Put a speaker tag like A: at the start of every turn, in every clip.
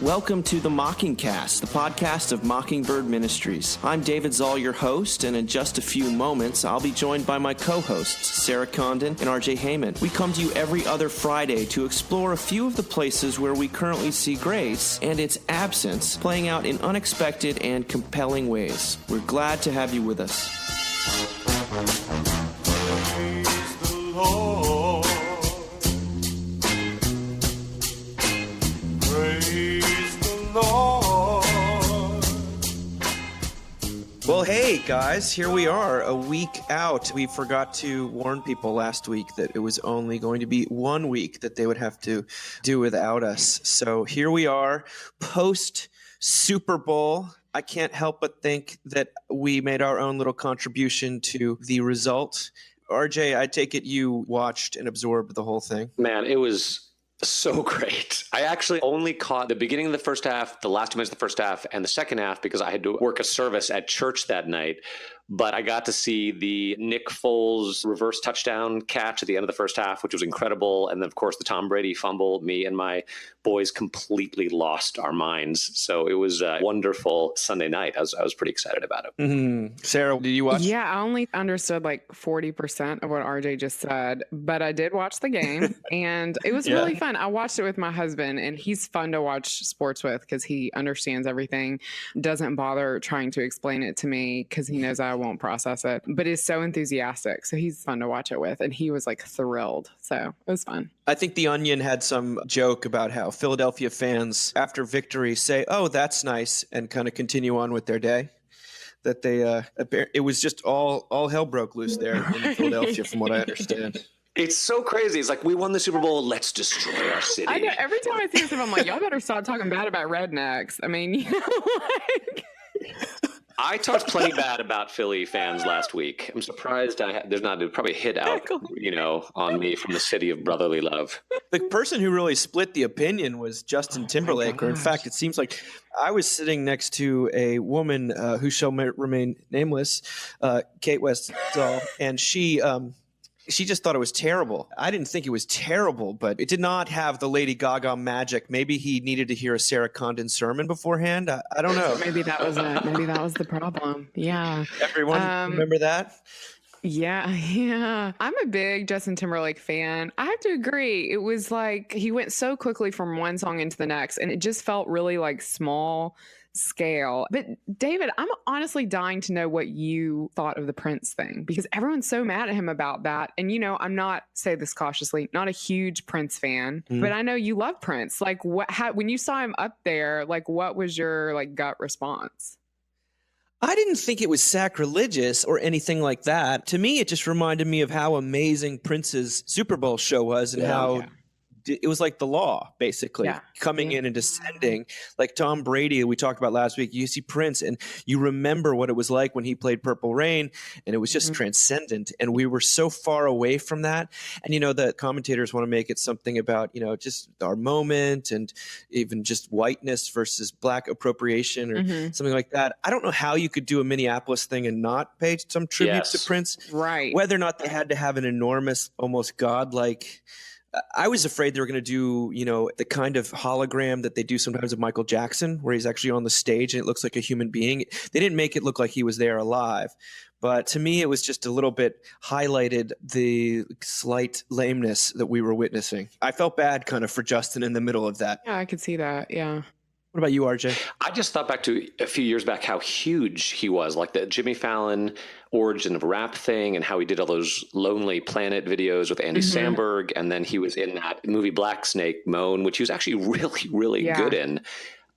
A: Welcome to the Mockingcast, the podcast of Mockingbird Ministries. I'm David Zoll, your host, and in just a few moments, I'll be joined by my co-hosts, Sarah Condon and RJ Heyman. We come to you every other Friday to explore a few of the places where we currently see grace and its absence playing out in unexpected and compelling ways. We're glad to have you with us.
B: Praise the Lord. Praise the Lord.
A: Well, hey, guys, here we are, a week out. We forgot to warn people last week that it was only going to be 1 week that they would have to do without us. So here we are, post-Super Bowl. I can't help but think that we made our own little contribution to the result. RJ, I take it you watched and absorbed the whole thing.
C: Man, it was so great. I actually only caught the beginning of the first half, the last 2 minutes of the first half, and the second half because I had to work a service at church that night. But I got to see the Nick Foles reverse touchdown catch at the end of the first half, which was incredible. And then, of course, the Tom Brady fumble. Me and my boys completely lost our minds. So it was a wonderful Sunday night. I was pretty excited about it.
A: Mm-hmm. Sarah, did you watch?
D: Yeah, I only understood like 40% of what RJ just said, but I did watch the game and it was really fun. I watched it with my husband and he's fun to watch sports with because he understands everything, doesn't bother trying to explain it to me because he knows I won't process it, but is so enthusiastic. So he's fun to watch it with. And he was like thrilled. So it was fun.
A: I think The Onion had some joke about how Philadelphia fans, after victory, say, "Oh, that's nice," and kind of continue on with their day. That they, it was just all hell broke loose there in Philadelphia, from what I understand.
C: It's so crazy. It's like, we won the Super Bowl. Let's destroy our city.
D: I know. Every time I see this, I'm like, y'all better stop talking bad about rednecks. I mean, you know, like...
C: I talked plenty bad about Philly fans last week. I'm surprised there's not probably a hit out, on me from the city of brotherly love.
A: The person who really split the opinion was Justin Timberlake, or in fact, it seems like I was sitting next to a woman who shall remain nameless, Kate Westall, and she just thought it was terrible. I didn't think it was terrible, but it did not have the Lady Gaga magic. Maybe he needed to hear a Sarah Condon sermon beforehand. I don't know.
D: Maybe that was it. Maybe that was the problem. Yeah.
A: Everyone remember that?
D: Yeah. I'm a big Justin Timberlake fan. I have to agree. It was like he went so quickly from one song into the next, and it just felt really like small scale. But David, I'm honestly dying to know what you thought of the Prince thing, because everyone's so mad at him about that. And, I'm not, say this cautiously, not a huge Prince fan, but I know you love Prince. Like, when you saw him up there, like, what was your like gut response?
A: I didn't think it was sacrilegious or anything like that. To me, it just reminded me of how amazing Prince's Super Bowl show was and how it was like the law, basically, coming in and descending. Like Tom Brady, we talked about last week, you see Prince and you remember what it was like when he played Purple Rain, and it was just transcendent. And we were so far away from that. And, the commentators want to make it something about, just our moment and even just whiteness versus black appropriation or something like that. I don't know how you could do a Minneapolis thing and not pay some tribute to Prince.
D: Right.
A: Whether or not they had to have an enormous, almost godlike... I was afraid they were going to do, the kind of hologram that they do sometimes of Michael Jackson, where he's actually on the stage and it looks like a human being. They didn't make it look like he was there alive. But to me, it was just a little bit highlighted the slight lameness that we were witnessing. I felt bad kind of for Justin in the middle of that.
D: Yeah, I could see that. Yeah.
A: What about you, RJ?
C: I just thought back to a few years back how huge he was, like the Jimmy Fallon origin of rap thing and how he did all those Lonely Planet videos with Andy Samberg. And then he was in that movie Black Snake Moan, which he was actually really, really good in.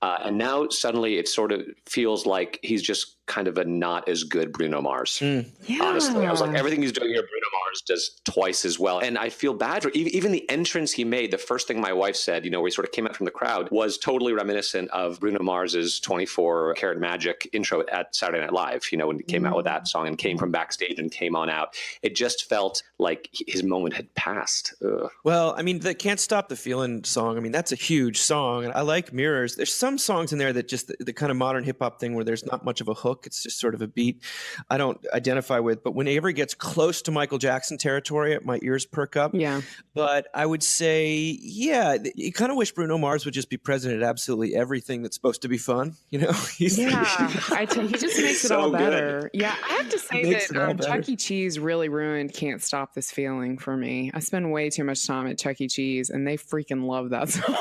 C: And now suddenly it sort of feels like he's just kind of a not as good Bruno Mars. Honestly, I was like, everything he's doing here, Bruno Mars does twice as well. And I feel bad for even the entrance he made. The first thing my wife said, where he sort of came out from the crowd, was totally reminiscent of Bruno Mars's 24 Karat Magic intro at Saturday Night Live, when he came out with that song and came from backstage and came on out. It just felt like his moment had passed. Ugh.
A: Well, I mean, the Can't Stop the Feeling song, I mean, that's a huge song. And I like Mirrors. There's some songs in there that just the kind of modern hip hop thing where there's not much of a hook. It's just sort of a beat I don't identify with. But whenever he gets close to Michael Jackson, Jackson territory. My ears perk up.
D: Yeah.
A: But I would say, yeah, you kind of wish Bruno Mars would just be president at absolutely everything that's supposed to be fun. You know,
D: he just makes it
A: so
D: all
A: good.
D: better. Yeah, I have to say that
A: better.
D: Chuck E. Cheese really ruined Can't Stop This Feeling for me. I spend way too much time at Chuck E. Cheese, and they freaking love that song.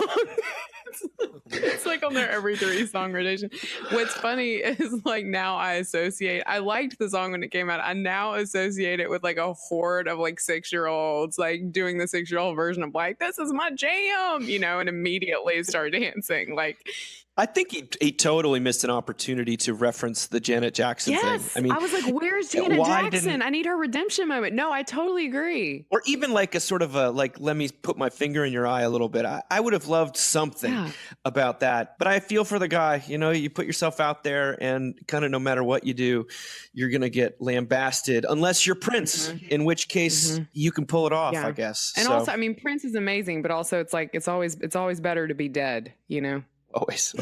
D: It's like on their every 3 song rotation. What's funny is like now I liked the song when it came out. I now associate it with like a horde of like 6-year-olds like doing the 6-year-old version of like, this is my jam, you know, and immediately start dancing. Like,
A: I think he totally missed an opportunity to reference the Janet Jackson thing. I mean,
D: I was like, where's Janet Jackson? I need her redemption moment. No, I totally agree.
A: Or even like a sort of a, like, let me put my finger in your eye a little bit. I would have loved something about that. But I feel for the guy, you know, you put yourself out there and kind of no matter what you do, you're going to get lambasted unless you're Prince, in which case you can pull it off, I guess.
D: And also, I mean, Prince is amazing, but also it's like, it's always better to be dead, you know?
A: Always.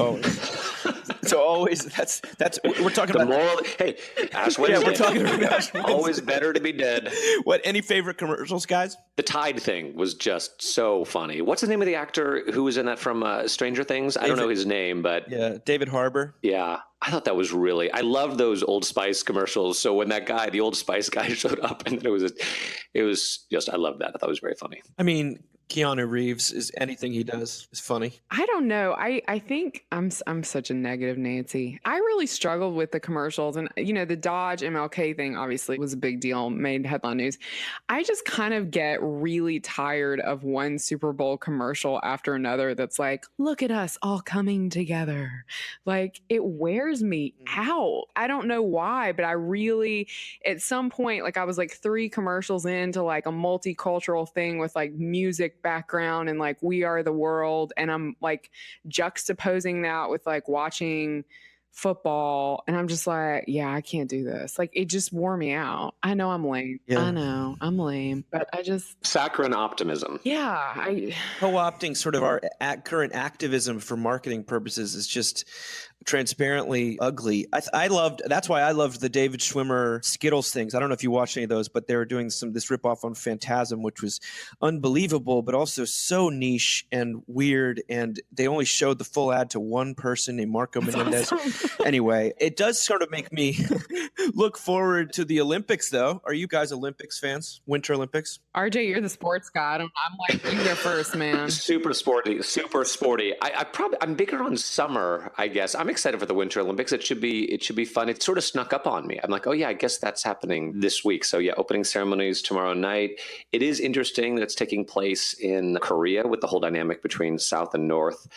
A: So always, that's we're talking
C: the
A: about.
C: Moral. Hey, Ash Wednesday.
A: Yeah, we're talking about Ash Wednesday.
C: Always better to be dead.
A: What? Any favorite commercials, guys?
C: The Tide thing was just so funny. What's the name of the actor who was in that from Stranger Things? I don't know his name, but
A: yeah, David Harbour.
C: Yeah, I thought that was really. I loved those Old Spice commercials. So when that guy, the Old Spice guy, showed up, and it was just. I loved that. I thought it was very funny.
A: I mean, Keanu Reeves is anything he does is funny.
D: I don't know. I think I'm such a negative Nancy. I really struggled with the commercials, and you know, the Dodge MLK thing obviously was a big deal, made headline news. I just kind of get really tired of one Super Bowl commercial after another that's like, look at us all coming together. Like, it wears me out. I don't know why, but I really, at some point, like I was like 3 commercials into like a multicultural thing with like music background and like We Are the World, and I'm like juxtaposing that with like watching football, and I'm just like, yeah, I can't do this. Like, it just wore me out. I know I'm lame. I know I'm lame, but I just
C: saccharine optimism.
D: Yeah,
A: co-opting sort of our current activism for marketing purposes is just transparently ugly. That's why I loved the David Schwimmer Skittles things. I don't know if you watched any of those, but they were doing this ripoff on Phantasm, which was unbelievable, but also so niche and weird. And they only showed the full ad to one person named Marco Menendez. Awesome. Anyway, it does sort of make me look forward to the Olympics, though. Are you guys Olympics fans? Winter Olympics?
D: RJ, you're the sports guy. I'm like, you go first, man.
C: Super sporty. I'm bigger on summer, I guess. I'm excited for the Winter Olympics. It should be fun. It sort of snuck up on me. I'm like, oh yeah, I guess that's happening this week. So yeah, opening ceremonies tomorrow night. It is interesting that it's taking place in Korea with the whole dynamic between South and North.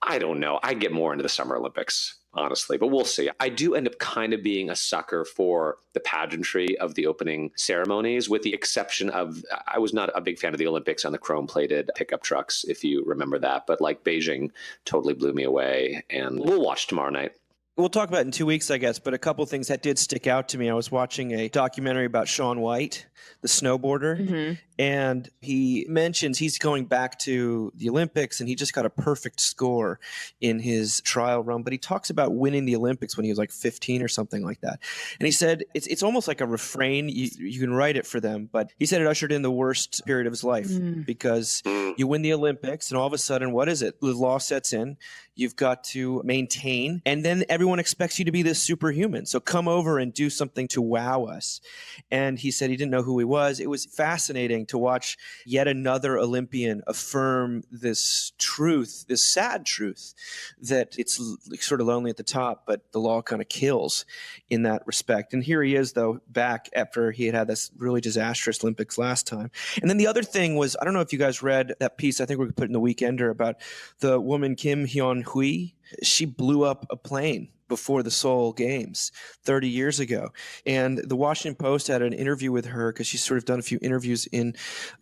C: I don't know. I get more into the Summer Olympics, honestly, but we'll see. I do end up kind of being a sucker for the pageantry of the opening ceremonies, with the exception of, I was not a big fan of the Olympics on the chrome-plated pickup trucks, if you remember that. But like Beijing totally blew me away, and we'll watch tomorrow night.
A: We'll talk about it in 2 weeks, I guess, but a couple things that did stick out to me. I was watching a documentary about Shaun White, the snowboarder, and he mentions he's going back to the Olympics, and he just got a perfect score in his trial run. But he talks about winning the Olympics when he was like 15 or something like that. And he said it's almost like a refrain. You can write it for them, but he said it ushered in the worst period of his life because you win the Olympics, and all of a sudden, what is it? The law sets in. You've got to maintain, and then everyone expects you to be this superhuman. So come over and do something to wow us. And he said he didn't know who he was. It was fascinating to watch yet another Olympian affirm this truth, this sad truth, that it's sort of lonely at the top, but the law kind of kills in that respect. And here he is, though, back after he had this really disastrous Olympics last time. And then the other thing was, I don't know if you guys read that piece, I think we could put in the Weekender, about the woman Kim Hyun-hui. She blew up a plane before the Seoul Games 30 years ago. And the Washington Post had an interview with her because she's sort of done a few interviews in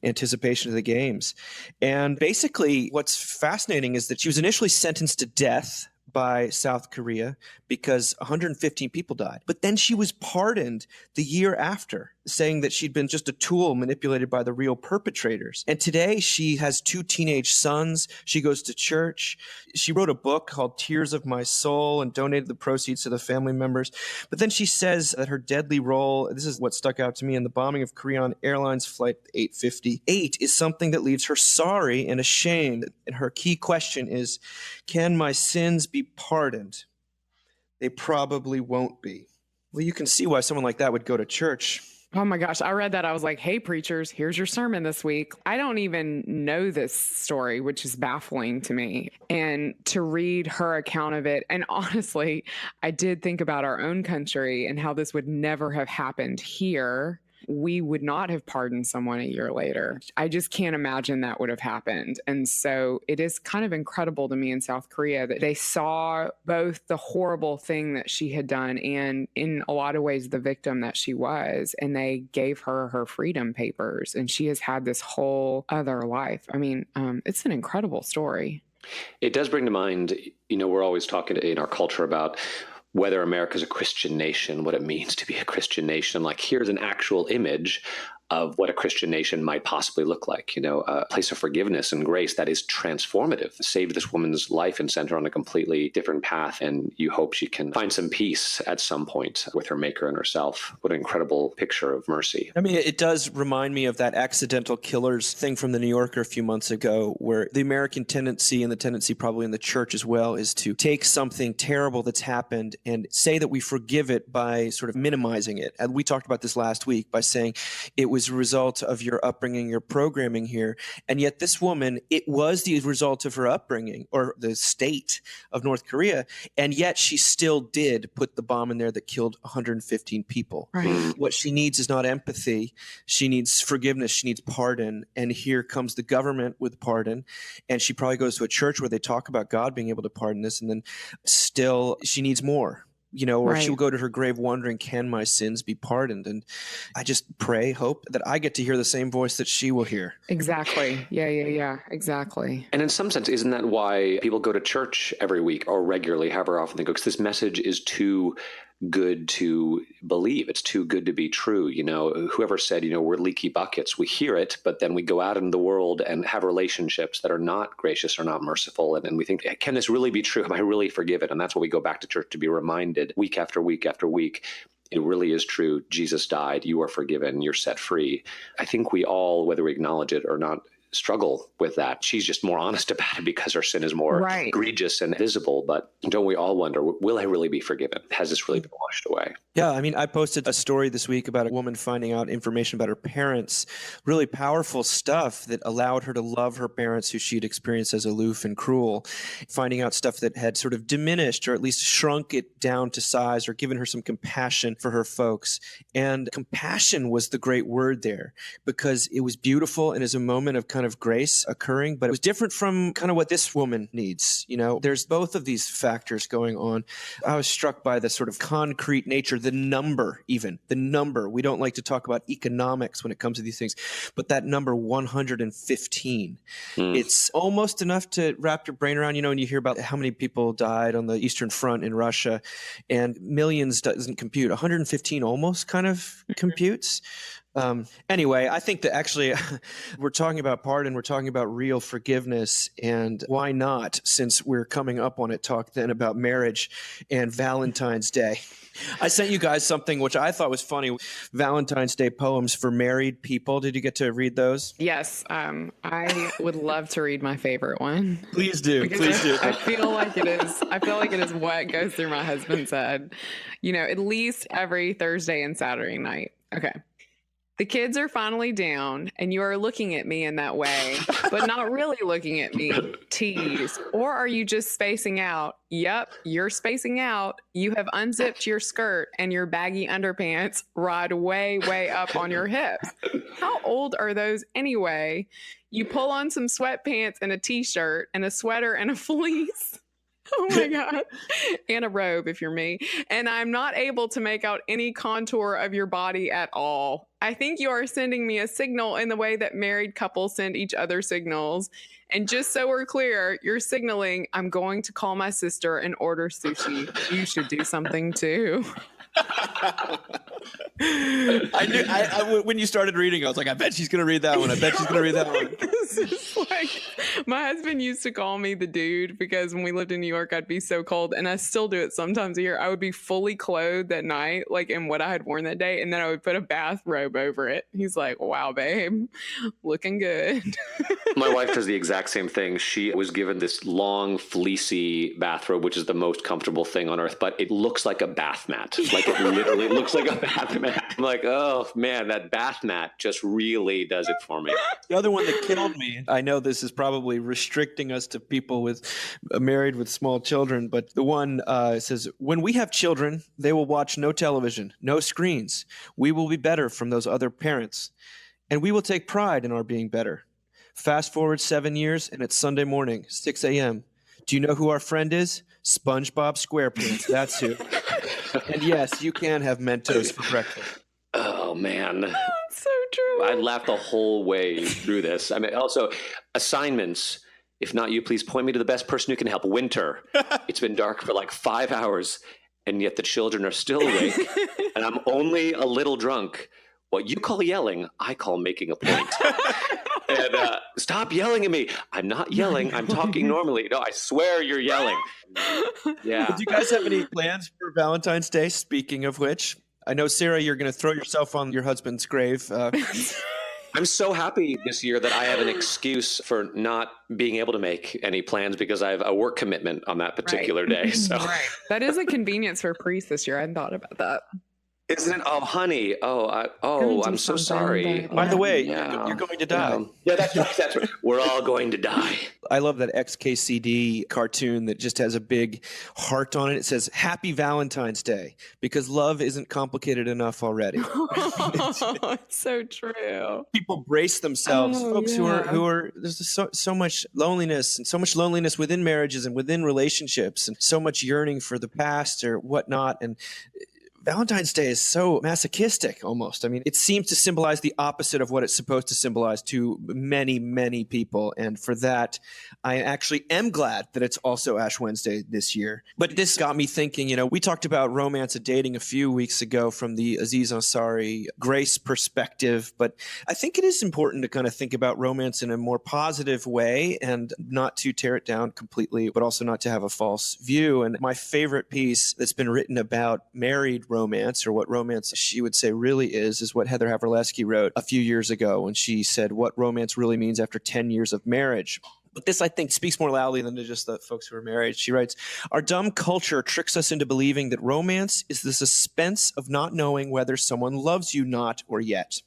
A: anticipation of the games. And basically what's fascinating is that she was initially sentenced to death by South Korea because 115 people died. But then she was pardoned the year after. saying that she'd been just a tool manipulated by the real perpetrators. And today she has 2 teenage sons. She goes to church. She wrote a book called Tears of My Soul and donated the proceeds to the family members. But then she says that her deadly role, this is what stuck out to me, in the bombing of Korean Airlines Flight 858 is something that leaves her sorry and ashamed. And her key question is, can my sins be pardoned? They probably won't be. Well, you can see why someone like that would go to church.
D: Oh my gosh, I read that. I was like, hey, preachers, here's your sermon this week. I don't even know this story, which is baffling to me. And to read her account of it, and honestly, I did think about our own country and how this would never have happened here. We would not have pardoned someone a year later. I just can't imagine that would have happened. And so it is kind of incredible to me in South Korea that they saw both the horrible thing that she had done and in a lot of ways the victim that she was, and they gave her her freedom papers, and she has had this whole other life. I mean, it's an incredible story.
C: It does bring to mind, we're always talking in our culture about whether America's a Christian nation, what it means to be a Christian nation. Like, here's an actual image of what a Christian nation might possibly look like, a place of forgiveness and grace that is transformative. Saved this woman's life and sent her on a completely different path, and you hope she can find some peace at some point with her maker and herself. What an incredible picture of mercy.
A: I mean, it does remind me of that accidental killers thing from the New Yorker a few months ago, where the American tendency, and the tendency probably in the church as well, is to take something terrible that's happened and say that we forgive it by sort of minimizing it. And we talked about this last week by saying it was a result of your upbringing, your programming here. And yet this woman, it was the result of her upbringing or the state of North Korea. And yet she still did put the bomb in there that killed 115 people.
D: Right.
A: What she needs is not empathy. She needs forgiveness. She needs pardon. And here comes the government with pardon. And she probably goes to a church where they talk about God being able to pardon this. And then still she needs more. Or
D: Right.
A: she'll go to her grave wondering, can my sins be pardoned? And I just hope that I get to hear the same voice that she will hear.
D: Exactly. Yeah. Exactly.
C: And in some sense, isn't that why people go to church every week or regularly, however often they go? Because this message is too good to believe. It's too good to be true. Whoever said, we're leaky buckets, we hear it, but then we go out into the world and have relationships that are not gracious or not merciful. And we think, can this really be true? Am I really forgiven? And that's what we go back to church to be reminded week after week after week. It really is true. Jesus died. You are forgiven. You're set free. I think we all, whether we acknowledge it or not, struggle with that. She's just more honest about it because her sin is more egregious and visible. But don't we all wonder, will I really be forgiven? Has this really been washed away?
A: Yeah, I mean, I posted a story this week about a woman finding out information about her parents, really powerful stuff that allowed her to love her parents who she'd experienced as aloof and cruel, finding out stuff that had sort of diminished or at least shrunk it down to size or given her some compassion for her folks. And compassion was the great word there because it was beautiful and is a moment of kind of grace occurring, but it was different from kind of what this woman needs. There's both of these factors going on. I was struck by the sort of concrete nature, the number. We don't like to talk about economics when it comes to these things, but that number 115, it's almost enough to wrap your brain around, and you hear about how many people died on the Eastern Front in Russia, and millions doesn't compute. 115 almost kind of computes. Anyway, I think that actually we're talking about pardon, we're talking about real forgiveness, and why not, since we're coming up on it, talk then about marriage and Valentine's Day. I sent you guys something which I thought was funny, Valentine's Day poems for married people. Did you get to read those?
D: Yes. I would love to read my favorite one.
A: Please do.
D: Because
A: Please do.
D: I feel like it is what goes through my husband's head, at least every Thursday and Saturday night. Okay. The kids are finally down, and you are looking at me in that way, but not really looking at me. Tease. Or are you just spacing out? Yep, you're spacing out. You have unzipped your skirt, and your baggy underpants ride way, way up on your hips. How old are those anyway? You pull on some sweatpants and a t-shirt and a sweater and a fleece. Oh my God. And a robe if you're me. And I'm not able to make out any contour of your body at all. I think you are sending me a signal in the way that married couples send each other signals. And just so we're clear, you're signaling, I'm going to call my sister and order sushi. You should do something too.
A: I knew when you started reading, I was like, I bet she's going to read that one. I bet she's going to read that one.
D: It's like, my husband used to call me the dude because when we lived in New York, I'd be so cold, and I still do it sometimes a year. I would be fully clothed at night, like in what I had worn that day, and then I would put a bathrobe over it. He's like, wow, babe, looking good.
C: My wife does the exact same thing. She was given this long, fleecy bathrobe, which is the most comfortable thing on earth, but it looks like a bath mat. Like it literally looks like a bath mat. I'm like, oh man, that bath mat just really does it for me.
A: The other one that killed me, I know this is probably restricting us to people with married with small children, but the one says, when we have children, they will watch no television, no screens. We will be better from those other parents, and we will take pride in our being better. Fast forward 7 years, and it's Sunday morning, 6 a.m. Do you know who our friend is? SpongeBob SquarePants. That's who. And yes, you can have Mentos for breakfast.
C: Oh, man.
D: That's so true.
C: I laughed the whole way through this. I mean, also, assignments. If not you, please point me to the best person who can help. Winter. It's been dark for like 5 hours, and yet the children are still awake, and I'm only a little drunk. What you call yelling, I call making a point. And stop yelling at me. I'm not yelling. I'm talking normally. No, I swear you're yelling. Yeah.
A: Do you guys have any plans for Valentine's Day? Speaking of which, I know, Sarah, you're going to throw yourself on your husband's grave.
C: I'm so happy this year that I have an excuse for not being able to make any plans because I have a work commitment on that particular day. So
D: that is a convenience for priests this year. I hadn't thought about that.
C: Isn't it? Oh, honey. I'm so sorry.
A: By the way, you're going to die.
C: Yeah, that's right. That's right. We're all going to die.
A: I love that XKCD cartoon that just has a big heart on it. It says, Happy Valentine's Day, because love isn't complicated enough already.
D: It's so true.
A: People brace themselves. Folks who are there's so much loneliness and so much loneliness within marriages and within relationships and so much yearning for the past or whatnot. And Valentine's Day is so masochistic almost. I mean, it seems to symbolize the opposite of what it's supposed to symbolize to many, many people. And for that, I actually am glad that it's also Ash Wednesday this year. But this got me thinking, we talked about romance and dating a few weeks ago from the Aziz Ansari grace perspective. But I think it is important to kind of think about romance in a more positive way and not to tear it down completely, but also not to have a false view. And my favorite piece that's been written about married romance, or what romance she would say really is what Heather Havrilesky wrote a few years ago when she said what romance really means after 10 years of marriage. But this, I think, speaks more loudly than to just the folks who are married. She writes, our dumb culture tricks us into believing that romance is the suspense of not knowing whether someone loves you not or yet.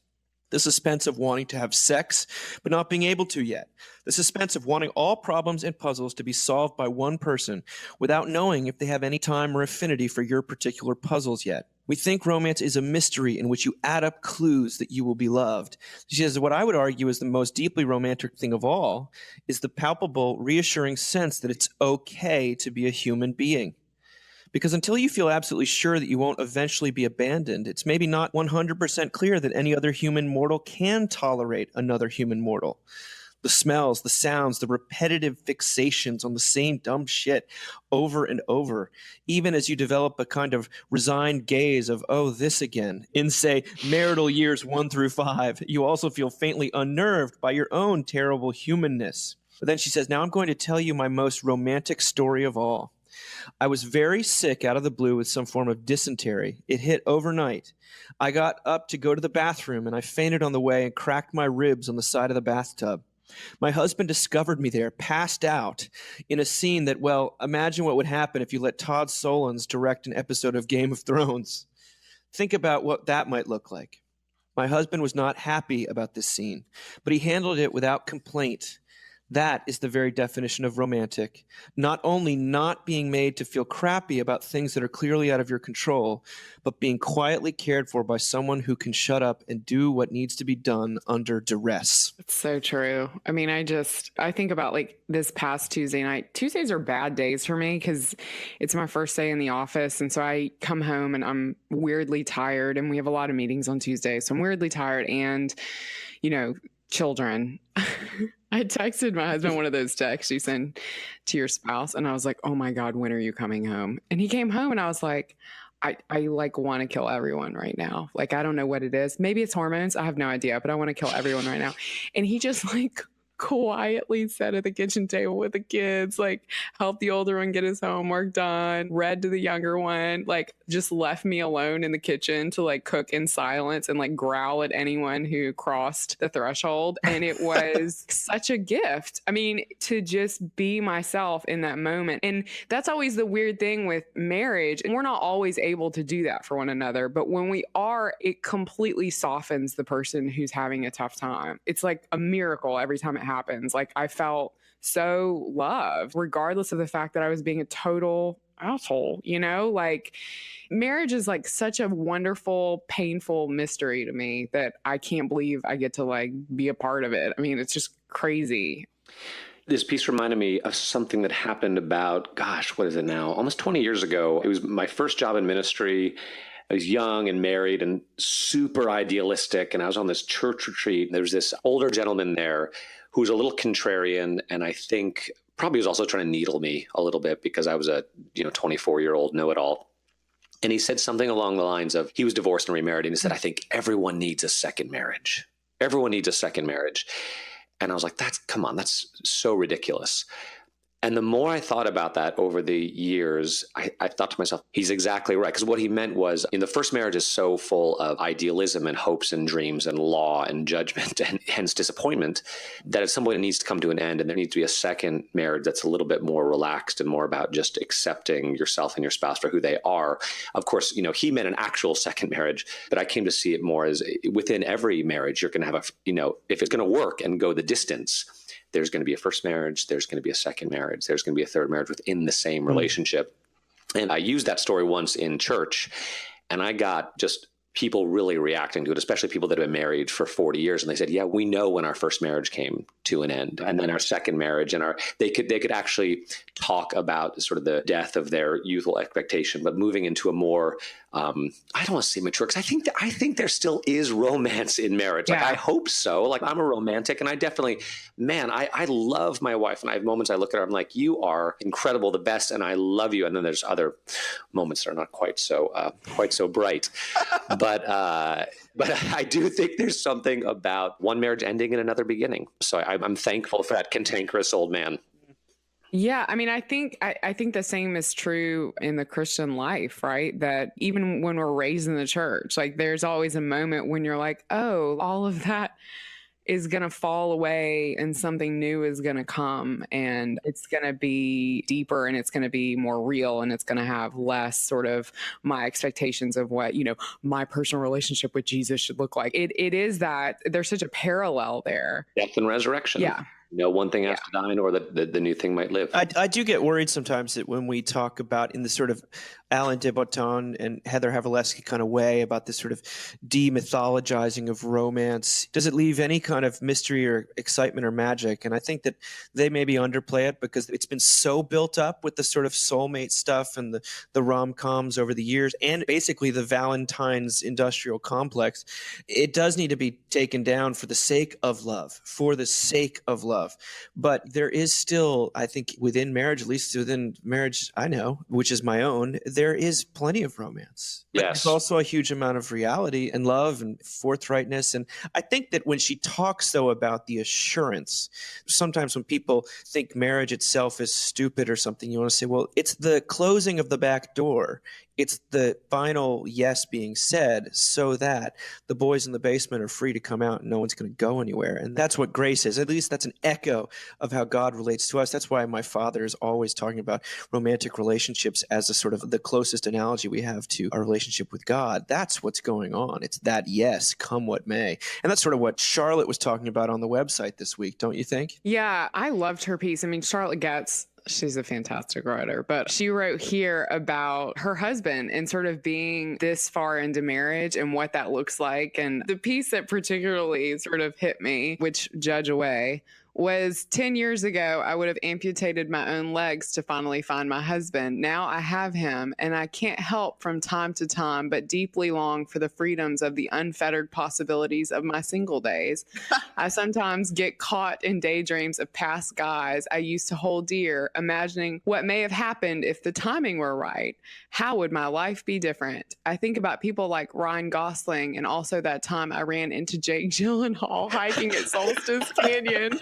A: The suspense of wanting to have sex, but not being able to yet. The suspense of wanting all problems and puzzles to be solved by one person without knowing if they have any time or affinity for your particular puzzles yet. We think romance is a mystery in which you add up clues that you will be loved. She says, what I would argue is the most deeply romantic thing of all is the palpable, reassuring sense that it's okay to be a human being. Because until you feel absolutely sure that you won't eventually be abandoned, it's maybe not 100% clear that any other human mortal can tolerate another human mortal. The smells, the sounds, the repetitive fixations on the same dumb shit over and over, even as you develop a kind of resigned gaze of, oh, this again. In, say, marital years 1 through 5, you also feel faintly unnerved by your own terrible humanness. But then she says, now I'm going to tell you my most romantic story of all. I was very sick out of the blue with some form of dysentery. It hit overnight. I got up to go to the bathroom, and I fainted on the way and cracked my ribs on the side of the bathtub. My husband discovered me there, passed out, in a scene that, well, imagine what would happen if you let Todd Solondz direct an episode of Game of Thrones. Think about what that might look like. My husband was not happy about this scene, but he handled it without complaint. That is the very definition of romantic. Not only not being made to feel crappy about things that are clearly out of your control, but being quietly cared for by someone who can shut up and do what needs to be done under duress.
D: It's so true. I mean, I think about like this past Tuesday night. Tuesdays are bad days for me because it's my first day in the office. And so I come home and I'm weirdly tired, and we have a lot of meetings on Tuesday. So I'm weirdly tired and, children. I texted my husband one of those texts you send to your spouse, and I was like, oh my God, when are you coming home? And he came home, and I was like, I like want to kill everyone right now. Like, I don't know what it is. Maybe it's hormones. I have no idea, but I want to kill everyone right now. And he just like quietly sat at the kitchen table with the kids, like helped the older one get his homework done, read to the younger one, like just left me alone in the kitchen to like cook in silence and like growl at anyone who crossed the threshold. And it was such a gift. I mean, to just be myself in that moment. And that's always the weird thing with marriage. And we're not always able to do that for one another. But when we are, it completely softens the person who's having a tough time. It's like a miracle every time it happens. Like, I felt so loved, regardless of the fact that I was being a total asshole, you know? Like, marriage is like such a wonderful, painful mystery to me that I can't believe I get to like be a part of it. I mean, it's just crazy.
C: This piece reminded me of something that happened about, gosh, what is it now? Almost 20 years ago. It was my first job in ministry. I was young and married and super idealistic. And I was on this church retreat. There was this older gentleman there who was a little contrarian. And I think probably was also trying to needle me a little bit because I was a 24-year-old know-it-all. And he said something along the lines of, he was divorced and remarried. And he said, I think everyone needs a second marriage. Everyone needs a second marriage. And I was like, come on, that's so ridiculous. And the more I thought about that over the years, I thought to myself, he's exactly right. Because what he meant was, the first marriage is so full of idealism and hopes and dreams and law and judgment and hence disappointment, that at some point it needs to come to an end. And there needs to be a second marriage that's a little bit more relaxed and more about just accepting yourself and your spouse for who they are. Of course, he meant an actual second marriage, but I came to see it more as within every marriage, you're going to have if it's going to work and go the distance, there's going to be a first marriage, there's going to be a second marriage, there's going to be a third marriage within the same relationship. And I used that story once in church, and I got just people really reacting to it, especially people that have been married for 40 years. And they said, yeah, we know when our first marriage came to an end, and then our second marriage, and they could actually talk about sort of the death of their youthful expectation, but moving into a more, I don't want to say mature, because I think there still is romance in marriage.
D: Yeah.
C: Like, I hope so. Like, I'm a romantic, and I definitely, I love my wife, and I have moments I look at her, I'm like, you are incredible, the best, and I love you. And then there's other moments that are not quite so bright. But I do think there's something about one marriage ending and another beginning. So I'm thankful for that cantankerous old man.
D: Yeah, I mean, I think the same is true in the Christian life, right? That even when we're raised in the church, like, there's always a moment when you're like, oh, all of that is going to fall away and something new is going to come, and it's going to be deeper and it's going to be more real, and it's going to have less sort of my expectations of what, my personal relationship with Jesus should look like. It is that there's such a parallel there.
C: Death and resurrection.
D: Yeah.
C: One thing has to die, or the new thing might live.
A: I do get worried sometimes that when we talk about, in the sort of Alain de Botton and Heather Haveleski kind of way, about this sort of demythologizing of romance, does it leave any kind of mystery or excitement or magic? And I think that they maybe underplay it because it's been so built up with the sort of soulmate stuff and the rom-coms over the years, and basically the Valentines industrial complex. It does need to be taken down for the sake of love, But there is still, I think, within marriage, at least within marriage I know, which is my own, there is plenty of romance. But
C: yes.
A: There's also a huge amount of reality and love and forthrightness. And I think that when she talks, though, about the assurance, sometimes when people think marriage itself is stupid or something, you want to say, well, it's the closing of the back door. It's the final yes being said so that the boys in the basement are free to come out and no one's going to go anywhere. And that's what grace is. At least that's an echo of how God relates to us. That's why my father is always talking about romantic relationships as a sort of the closest analogy we have to our relationship with God. That's what's going on. It's that yes, come what may. And that's sort of what Charlotte was talking about on the website this week, don't you think?
D: Yeah, I loved her piece. I mean, Charlotte Getz, she's a fantastic writer, but she wrote here about her husband and sort of being this far into marriage and what that looks like. And the piece that particularly sort of hit me, which judge away, was 10 years ago, I would have amputated my own legs to finally find my husband. Now I have him, and I can't help from time to time but deeply long for the freedoms of the unfettered possibilities of my single days. I sometimes get caught in daydreams of past guys I used to hold dear, imagining what may have happened if the timing were right. How would my life be different? I think about people like Ryan Gosling, and also that time I ran into Jake Gyllenhaal hiking at Solstice Canyon.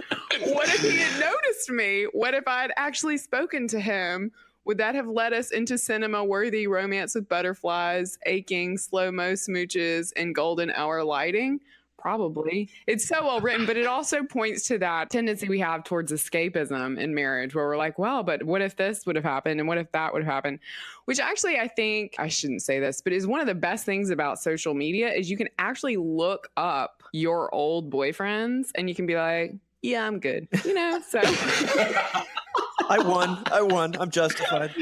D: What if he had noticed me? What if I had actually spoken to him? Would that have led us into cinema-worthy romance with butterflies, aching, slow-mo smooches, and golden hour lighting? Probably. It's so well written, but it also points to that tendency we have towards escapism in marriage, where we're like, well, but what if this would have happened? And what if that would have happened? Which actually, I think, I shouldn't say this, but is one of the best things about social media is you can actually look up your old boyfriends and you can be like, yeah, I'm good. You know, so.
A: I won. I'm justified.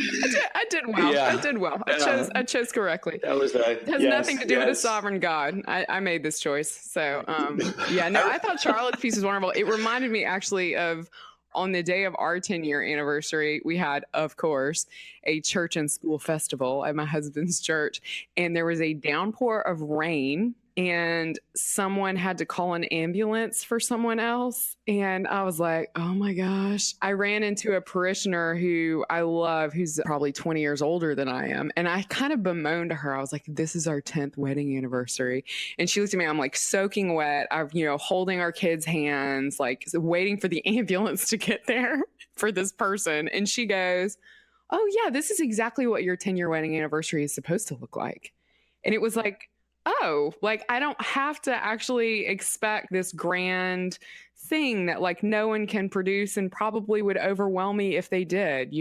D: I did well.
C: Yeah.
D: I did well. I chose correctly.
C: That was
D: It has nothing to do with a sovereign God. I made this choice. So, I thought Charlotte's piece was wonderful. It reminded me actually of on the day of our 10-year anniversary, we had, of course, a church and school festival at my husband's church. And there was a downpour of rain. And someone had to call an ambulance for someone else. And I was like, oh my gosh. I ran into a parishioner who I love, who's probably 20 years older than I am. And I kind of bemoaned to her. I was like, this is our 10th wedding anniversary. And she looked at me, I'm like soaking wet. I'm, holding our kids' hands, like waiting for the ambulance to get there for this person. And she goes, oh yeah, this is exactly what your 10-year wedding anniversary is supposed to look like. And it was like, oh, like I don't have to actually expect this grand thing that like no one can produce and probably would overwhelm me if they did,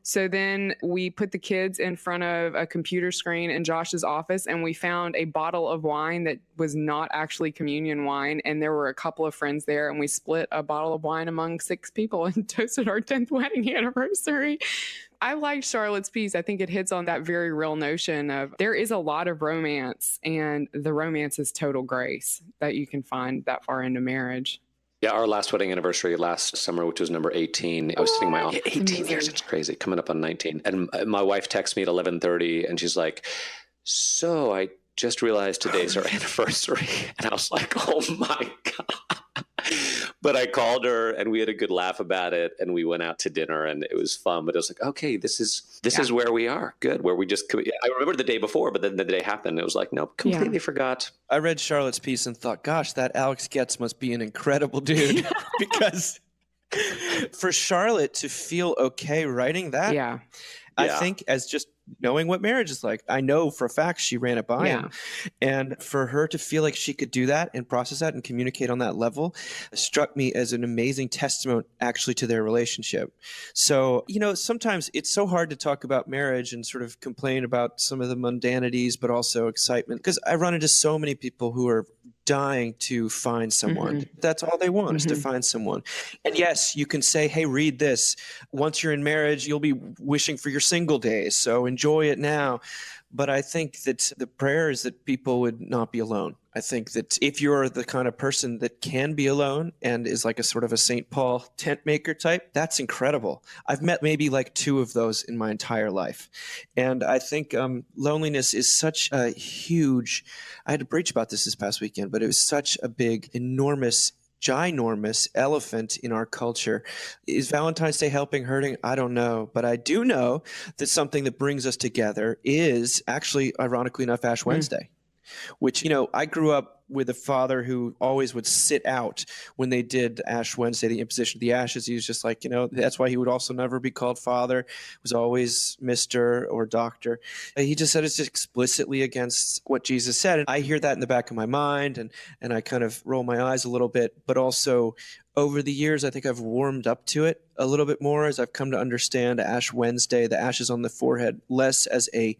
D: So then we put the kids in front of a computer screen in Josh's office and we found a bottle of wine that was not actually communion wine. And there were a couple of friends there and we split a bottle of wine among 6 people and toasted our 10th wedding anniversary. I like Charlotte's piece. I think it hits on that very real notion of there is a lot of romance, and the romance is total grace that you can find that far into marriage.
C: Yeah, our last wedding anniversary last summer, which was number 18, I was sitting in my office. 18 years, it's crazy, coming up on 19. And my wife texts me at 11:30, and she's like, so I just realized today's our anniversary. And I was like, oh my God. But I called her and we had a good laugh about it and we went out to dinner and it was fun. But it was like, okay, this is where we are. Good. Where we just, I remember the day before, but then the day happened. It was like, nope, completely forgot.
A: I read Charlotte's piece and thought, gosh, that Alex Getz must be an incredible dude. Because for Charlotte to feel okay writing that, I think as just knowing what marriage is like, I know for a fact she ran it by him. And for her to feel like she could do that and process that and communicate on that level struck me as an amazing testament actually to their relationship. So, sometimes it's so hard to talk about marriage and sort of complain about some of the mundanities, but also excitement. Because I run into so many people who are dying to find someone. That's all they want is to find someone. And yes, you can say, hey, read this. Once you're in marriage, you'll be wishing for your single days. So enjoy it now. But I think that the prayer is that people would not be alone. I think that if you're the kind of person that can be alone and is like a sort of a St. Paul tent maker type, that's incredible. I've met maybe like 2 of those in my entire life. And I think loneliness is such a huge, I had to preach about this past weekend, but it was such a big, enormous, ginormous elephant in our culture. Is Valentine's Day helping, hurting? I don't know. But I do know that something that brings us together is actually, ironically enough, Ash Wednesday, which, I grew up with a father who always would sit out when they did Ash Wednesday, the imposition of the ashes. He was just like, that's why he would also never be called father. It was always Mr. or Doctor. He just said it's explicitly against what Jesus said. And I hear that in the back of my mind and I kind of roll my eyes a little bit, but also over the years, I think I've warmed up to it a little bit more as I've come to understand Ash Wednesday, the ashes on the forehead, less as a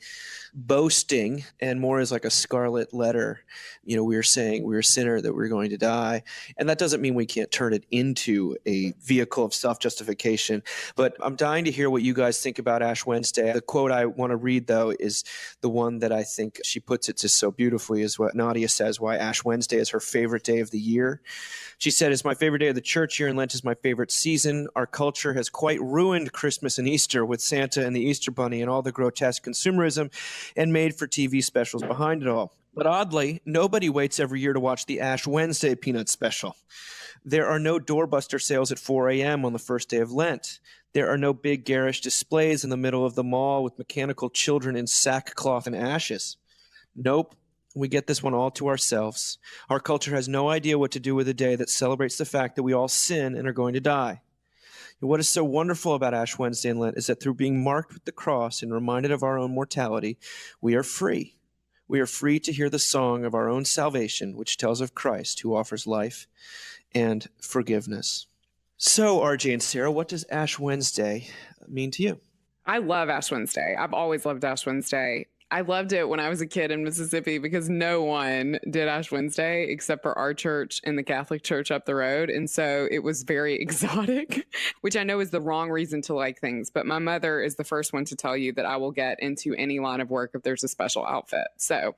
A: boasting and more as like a scarlet letter. We are saying saying we're a sinner, that we're going to die. And that doesn't mean we can't turn it into a vehicle of self-justification. But I'm dying to hear what you guys think about Ash Wednesday. The quote I want to read, though, is the one that I think she puts it just so beautifully, is what Nadia says, why Ash Wednesday is her favorite day of the year. She said, "It's my favorite day of the church year, and Lent is my favorite season. Our culture has quite ruined Christmas and Easter with Santa and the Easter Bunny and all the grotesque consumerism and made-for-TV specials behind it all. But oddly, nobody waits every year to watch the Ash Wednesday peanut special. There are no doorbuster sales at 4 a.m. on the first day of Lent. There are no big garish displays in the middle of the mall with mechanical children in sackcloth and ashes. Nope. We get this one all to ourselves. Our culture has no idea what to do with a day that celebrates the fact that we all sin and are going to die. And what is so wonderful about Ash Wednesday and Lent is that through being marked with the cross and reminded of our own mortality, we are free. We are free to hear the song of our own salvation, which tells of Christ who offers life and forgiveness." So, RJ and Sarah, what does Ash Wednesday mean to you?
D: I love Ash Wednesday. I've always loved Ash Wednesday. I loved it when I was a kid in Mississippi because no one did Ash Wednesday except for our church and the Catholic church up the road. And so it was very exotic, which I know is the wrong reason to like things. But my mother is the first one to tell you that I will get into any line of work if there's a special outfit. So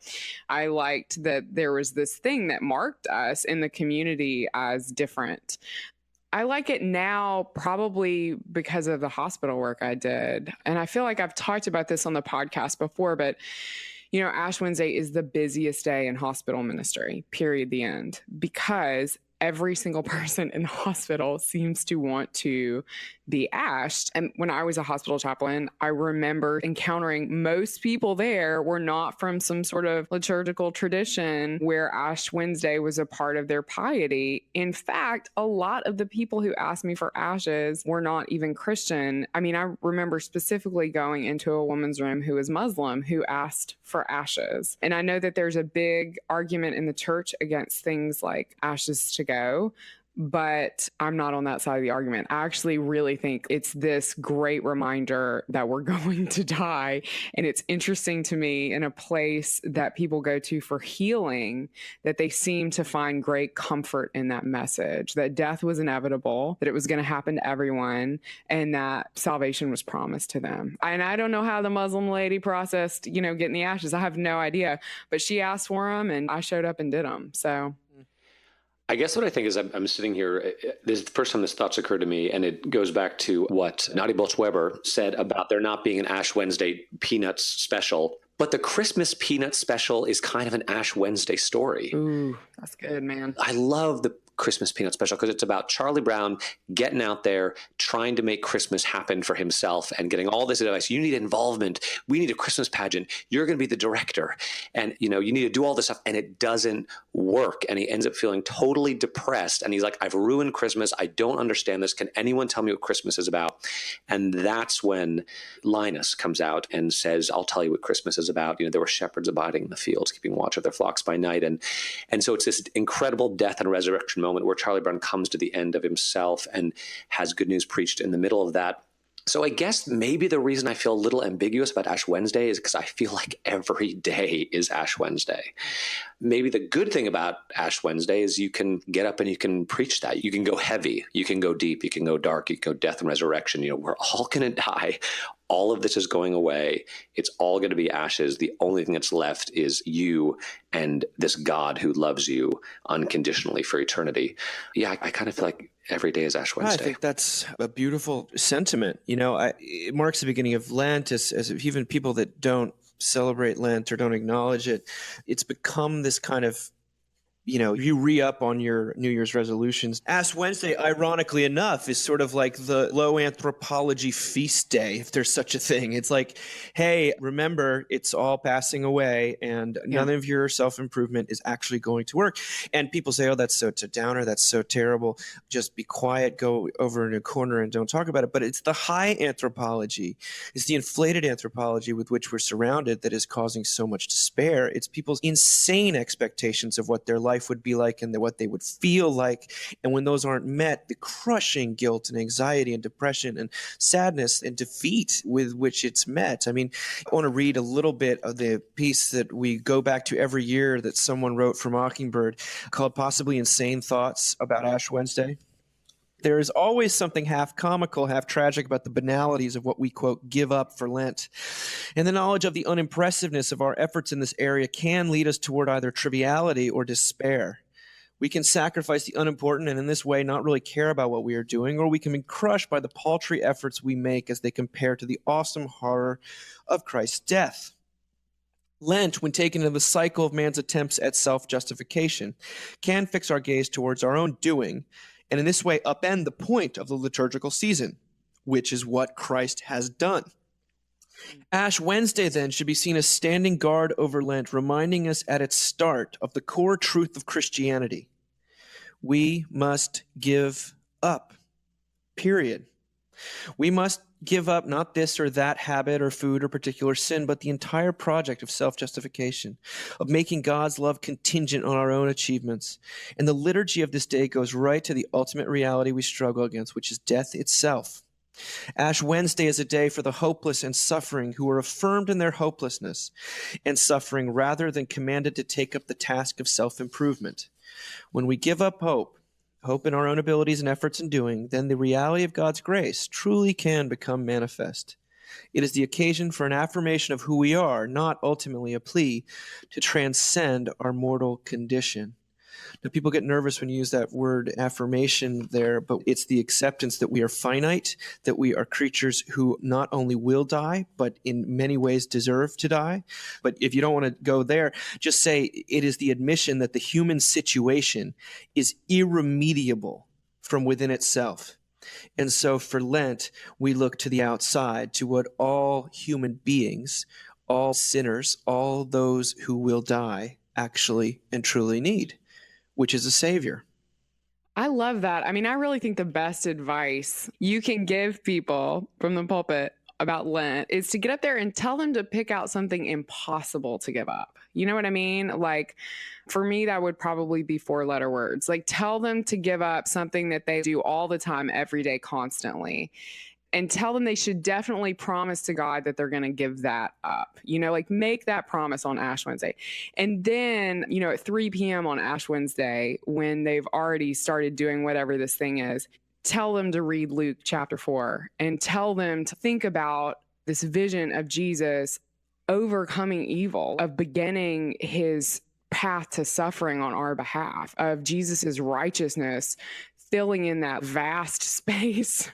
D: I liked that there was this thing that marked us in the community as different. I like it now probably because of the hospital work I did. And I feel like I've talked about this on the podcast before, but Ash Wednesday is the busiest day in hospital ministry, period, the end, because every single person in the hospital seems to want to be ashed. And when I was a hospital chaplain, I remember encountering most people there were not from some sort of liturgical tradition where Ash Wednesday was a part of their piety. In fact, a lot of the people who asked me for ashes were not even Christian. I mean, I remember specifically going into a woman's room who was Muslim who asked for ashes. And I know that there's a big argument in the church against things like ashes to go, but I'm not on that side of the argument. I actually really think it's this great reminder that we're going to die. And it's interesting to me in a place that people go to for healing, that they seem to find great comfort in that message, that death was inevitable, that it was going to happen to everyone, and that salvation was promised to them. And I don't know how the Muslim lady processed, getting the ashes. I have no idea, but she asked for them and I showed up and did them. So
C: I guess what I think is I'm sitting here, this is the first time this thought's occurred to me, and it goes back to what Nadia Bolz-Weber said about there not being an Ash Wednesday Peanuts special. But the Christmas Peanuts special is kind of an Ash Wednesday story.
D: Ooh, that's good, man.
C: I love the Christmas Peanut special because it's about Charlie Brown getting out there, trying to make Christmas happen for himself and getting all this advice. You need involvement. We need a Christmas pageant. You're going to be the director. And, you need to do all this stuff. And it doesn't work. And he ends up feeling totally depressed. And he's like, I've ruined Christmas. I don't understand this. Can anyone tell me what Christmas is about? And that's when Linus comes out and says, I'll tell you what Christmas is about. There were shepherds abiding in the fields, keeping watch of their flocks by night. And so it's this incredible death and resurrection moment where Charlie Brown comes to the end of himself and has good news preached in the middle of that. So I guess maybe the reason I feel a little ambiguous about Ash Wednesday is because I feel like every day is Ash Wednesday. Maybe the good thing about Ash Wednesday is you can get up and you can preach that. You can go heavy, you can go deep, you can go dark, you can go death and resurrection. We're all going to die. All of this is going away. It's all going to be ashes. The only thing that's left is you and this God who loves you unconditionally for eternity. Yeah, I kind of feel like every day is Ash Wednesday.
A: I think that's a beautiful sentiment. It marks the beginning of Lent as even people that don't celebrate Lent or don't acknowledge it. It's become this kind of, you re-up on your New Year's resolutions. Ash Wednesday, ironically enough, is sort of like the low anthropology feast day, if there's such a thing. It's like, hey, remember, it's all passing away and none of your self-improvement is actually going to work. And people say, oh, that's so downer, that's so terrible. Just be quiet, go over in a corner and don't talk about it. But it's the high anthropology. It's the inflated anthropology with which we're surrounded that is causing so much despair. It's people's insane expectations of what their life life would be like and what they would feel like. And when those aren't met, the crushing guilt and anxiety and depression and sadness and defeat with which it's met. I mean, I want to read a little bit of the piece that we go back to every year that someone wrote for Mockingbird called Possibly Insane Thoughts about Ash Wednesday. There is always something half comical, half tragic about the banalities of what we, quote, give up for Lent. And the knowledge of the unimpressiveness of our efforts in this area can lead us toward either triviality or despair. We can sacrifice the unimportant and in this way not really care about what we are doing, or we can be crushed by the paltry efforts we make as they compare to the awesome horror of Christ's death. Lent, when taken into the cycle of man's attempts at self-justification, can fix our gaze towards our own doing, and in this way upend the point of the liturgical season, which is what Christ has done. Ash Wednesday, then, should be seen as standing guard over Lent, reminding us at its start of the core truth of Christianity. We must give up, period. We must give up not this or that habit or food or particular sin, but the entire project of self-justification, of making God's love contingent on our own achievements. And the liturgy of this day goes right to the ultimate reality we struggle against, which is death itself. Ash Wednesday is a day for the hopeless and suffering who are affirmed in their hopelessness and suffering rather than commanded to take up the task of self-improvement. When we give up hope in our own abilities and efforts in doing, then the reality of God's grace truly can become manifest. It is the occasion for an affirmation of who we are, not ultimately a plea to transcend our mortal condition. Now, people get nervous when you use that word affirmation there, but it's the acceptance that we are finite, that we are creatures who not only will die, but in many ways deserve to die. But if you don't want to go there, just say it is the admission that the human situation is irremediable from within itself. And so for Lent, we look to the outside, to what all human beings, all sinners, all those who will die actually and truly need, which is a savior.
D: I love that. I mean, I really think the best advice you can give people from the pulpit about Lent is to get up there and tell them to pick out something impossible to give up. You know what I mean? Like, for me, that would probably be 4-letter words. Like, tell them to give up something that they do all the time, every day, constantly. And tell them they should definitely promise to God that they're going to give that up. You know, like, make that promise on Ash Wednesday. And then, you know, at 3 p.m. on Ash Wednesday, when they've already started doing whatever this thing is, tell them to read Luke chapter 4 and tell them to think about this vision of Jesus overcoming evil, of beginning his path to suffering on our behalf, of Jesus's righteousness filling in that vast space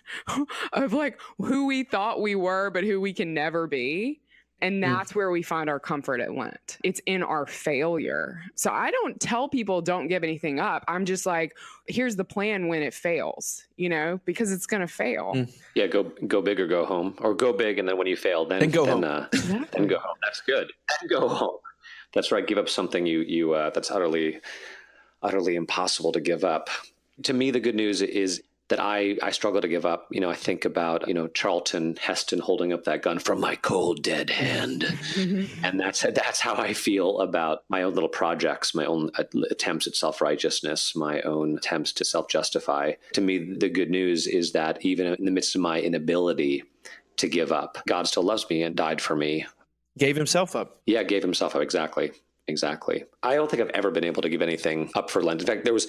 D: of like who we thought we were, but who we can never be. And that's where we find our comfort at Lent. It's in our failure. So I don't tell people don't give anything up. I'm just like, here's the plan when it fails, you know, because it's going to fail.
C: Yeah, go big or go home, or go big, and then when you fail, then go home. Then go home. That's good. Then go home. That's right. Give up something you that's utterly impossible to give up. To me, the good news is that I struggle to give up. You know, I think about, you know, Charlton Heston holding up that gun from my cold, dead hand. And that's how I feel about my own little projects, my own attempts at self-righteousness, my own attempts to self-justify. To me, the good news is that even in the midst of my inability to give up, God still loves me and died for me.
A: Gave himself up.
C: Yeah, gave himself up. Exactly. I don't think I've ever been able to give anything up for Lent. In fact, there's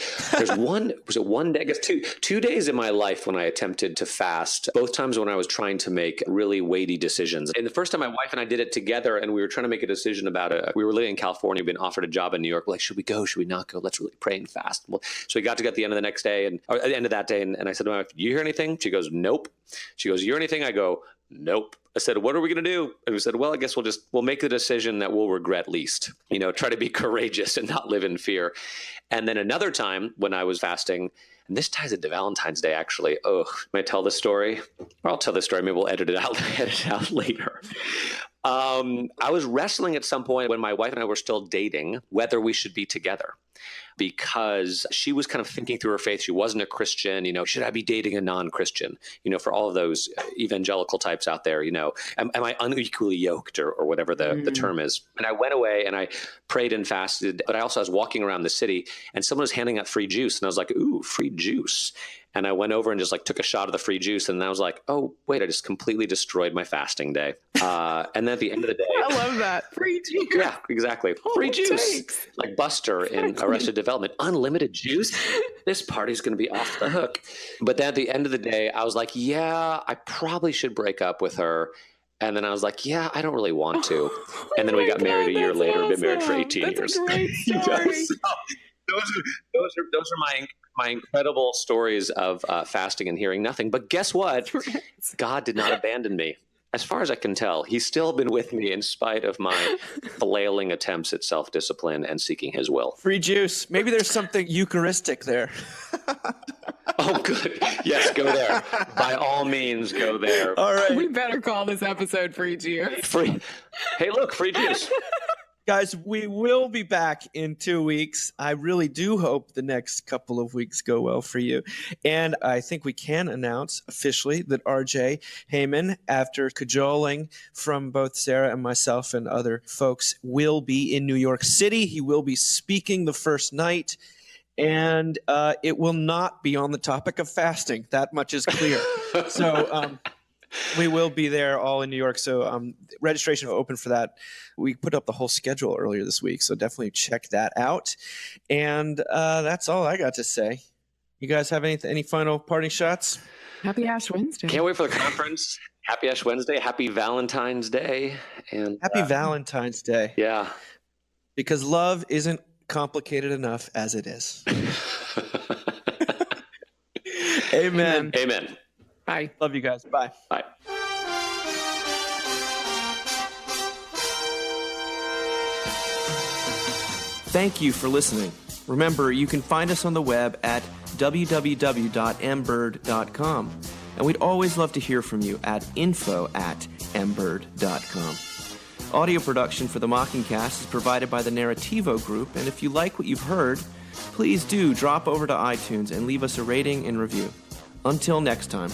C: one day, I guess two days in my life when I attempted to fast, both times when I was trying to make really weighty decisions. And the first time my wife and I did it together, and we were trying to make a decision about it. We were living in California, been offered a job in New York. We're like, should we go? Should we not go? Let's really pray and fast. Well, so we got to get the end of the next day, or at the end of that day, and I said to my wife, you hear anything? She goes, nope. She goes, you hear anything? I go, nope. I said, what are we going to do? And we said, well, I guess we'll make the decision that we'll regret least, you know, try to be courageous and not live in fear. And then another time when I was fasting, and this ties into Valentine's Day, actually. Oh, may I tell this story? Or I'll tell this story. Maybe we'll edit it out later. I was wrestling at some point when my wife and I were still dating, whether we should be together. because she was kind of thinking through her faith. She wasn't a Christian. Should I be dating a non-Christian? For all of those evangelical types out there, am I unequally yoked or whatever the term is? And I went away and I prayed and fasted, but I was walking around the city and someone was handing out free juice. And I was like, ooh, free juice. And I went over and just took a shot of the free juice. And I was like, oh, wait, I just completely destroyed my fasting day. And then at the end of the day.
D: I love that. Free juice.
C: Yeah, exactly. Free juice. Like Buster in Arrested Development. Unlimited juice. This party's going to be off the hook. But then at the end of the day, I was like, yeah, I probably should break up with her. And then I was like, yeah, I don't really want to. And then we got married a year later, been married for 18 years.
D: That's a great story.
C: Those are my incredible stories of fasting and hearing nothing. But guess what? God did not abandon me. As far as I can tell, he's still been with me in spite of my flailing attempts at self-discipline and seeking his will.
A: Free juice. Maybe there's something Eucharistic there.
C: Oh, good. Yes, go there. By all means, go there.
A: All right.
D: We better call this episode Free Juice.
C: Free. Hey, look, free juice.
A: Guys, we will be back in 2 weeks. I really do hope the next couple of weeks go well for you. And I think we can announce officially that RJ Heyman, after cajoling from both Sarah and myself and other folks, will be in New York City. He will be speaking the first night. And it will not be on the topic of fasting. That much is clear. So we will be there all in New York. So registration will open for that. We put up the whole schedule earlier this week. So definitely check that out. And that's all I got to say. You guys have any final parting shots?
D: Happy Ash Wednesday.
C: Can't wait for the conference. Happy Ash Wednesday. Happy Valentine's Day. And
A: Happy Valentine's Day.
C: Yeah.
A: Because love isn't complicated enough as it is. Amen.
C: Amen.
D: Bye.
A: Love you guys. Bye.
C: Bye.
A: Thank you for listening. Remember, you can find us on the web at www.mbird.com. And we'd always love to hear from you at info@mbird.com. Audio production for the Mockingcast is provided by the Narrativo Group, and if you like what you've heard, please do drop over to iTunes and leave us a rating and review. Until next time.